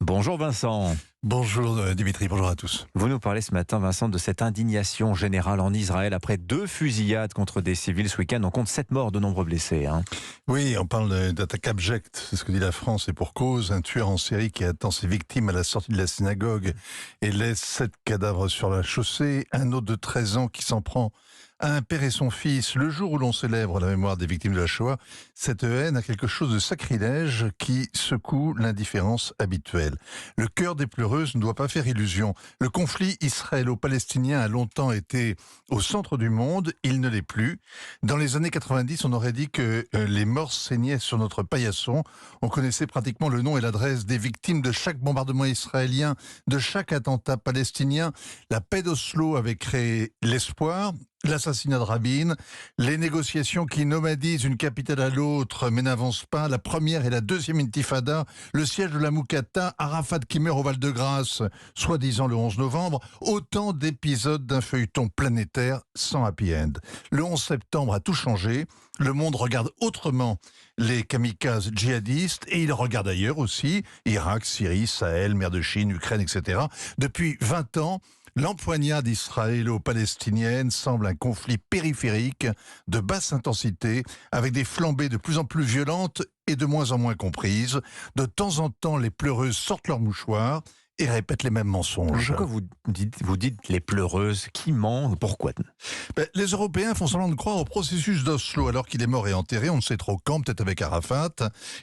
Bonjour Vincent. Bonjour Dimitri, bonjour à tous. Vous nous parlez ce matin, Vincent, de cette indignation générale en Israël après 2 fusillades contre des civils ce week-end. On compte 7 morts, de nombreux blessés. Oui, on parle d'attaque abjecte, c'est ce que dit la France, et pour cause, un tueur en série qui attend ses victimes à la sortie de la synagogue et laisse 7 cadavres sur la chaussée, un autre de 13 ans qui s'en prend à un père et son fils. Le jour où l'on célèbre la mémoire des victimes de la Shoah, cette haine a quelque chose de sacrilège qui secoue l'indifférence habituelle. Le cœur des pleureuses ne doit pas faire illusion. Le conflit israélo-palestinien a longtemps été au centre du monde, il ne l'est plus. Dans les années 90, on aurait dit que les morts saignaient sur notre paillasson. On connaissait pratiquement le nom et l'adresse des victimes de chaque bombardement israélien, de chaque attentat palestinien. La paix d'Oslo avait créé l'espoir. L'assassinat de Rabin, les négociations qui nomadisent une capitale à l'autre mais n'avancent pas, la première et la deuxième intifada, le siège de la Moukata, Arafat qui meurt au Val-de-Grâce, soi-disant le 11 novembre, autant d'épisodes d'un feuilleton planétaire sans happy end. Le 11 septembre a tout changé, le monde regarde autrement les kamikazes djihadistes et il regarde ailleurs aussi, Irak, Syrie, Sahel, mer de Chine, Ukraine, etc. Depuis 20 ans, l'empoignade israélo-palestinienne semble un conflit périphérique de basse intensité, avec des flambées de plus en plus violentes et de moins en moins comprises. De temps en temps, les pleureuses sortent leurs mouchoirs et répètent les mêmes mensonges. Pourquoi vous dites les pleureuses? Qui ment? Pourquoi? Les Européens font semblant de croire au processus d'Oslo, alors qu'il est mort et enterré, on ne sait trop quand, peut-être avec Arafat.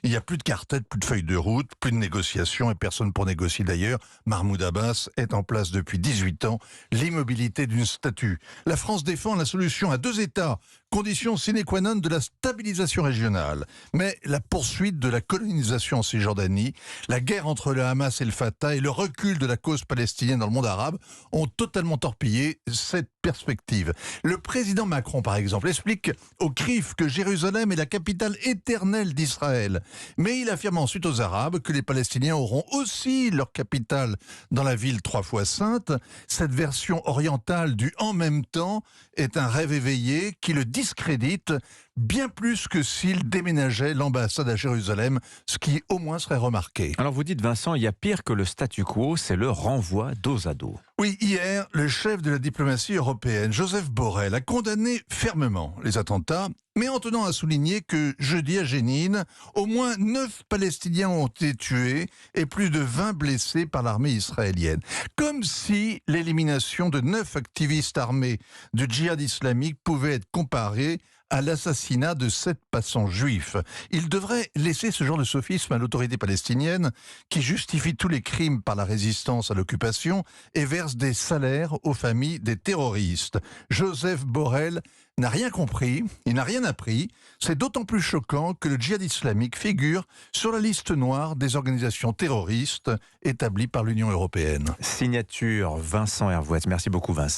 Il n'y a plus de quartet, plus de feuilles de route, plus de négociations, et personne pour négocier d'ailleurs. Mahmoud Abbas est en place depuis 18 ans, l'immobilité d'une statue. La France défend la solution à 2 États, condition sine qua non de la stabilisation régionale. Mais la poursuite de la colonisation en Cisjordanie, la guerre entre le Hamas et le Fatah et le recul de la cause palestinienne dans le monde arabe ont totalement torpillé cette perspective. Le président Macron, par exemple, explique au CRIF que Jérusalem est la capitale éternelle d'Israël. Mais il affirme ensuite aux Arabes que les Palestiniens auront aussi leur capitale dans la ville 3 fois sainte. Cette version orientale du « en même temps » est un rêve éveillé qui le discrédite bien plus que s'il déménageait l'ambassade à Jérusalem, ce qui au moins serait remarqué. Alors vous dites, Vincent, il y a pire que le statu quo, c'est le renvoi dos à dos. Oui, hier, le chef de la diplomatie européenne, Joseph Borrell, a condamné fermement les attentats, mais en tenant à souligner que jeudi à Jénine, au moins 9 Palestiniens ont été tués et plus de 20 blessés par l'armée israélienne. Comme si l'élimination de 9 activistes armés du djihad islamique pouvait être comparée à l'assassinat de 7 passants juifs. Il devrait laisser ce genre de sophisme à l'autorité palestinienne qui justifie tous les crimes par la résistance à l'occupation et verse des salaires aux familles des terroristes. Joseph Borrell n'a rien compris, il n'a rien appris. C'est d'autant plus choquant que le djihad islamique figure sur la liste noire des organisations terroristes établies par l'Union européenne. Signature Vincent Hervouet. Merci beaucoup Vincent.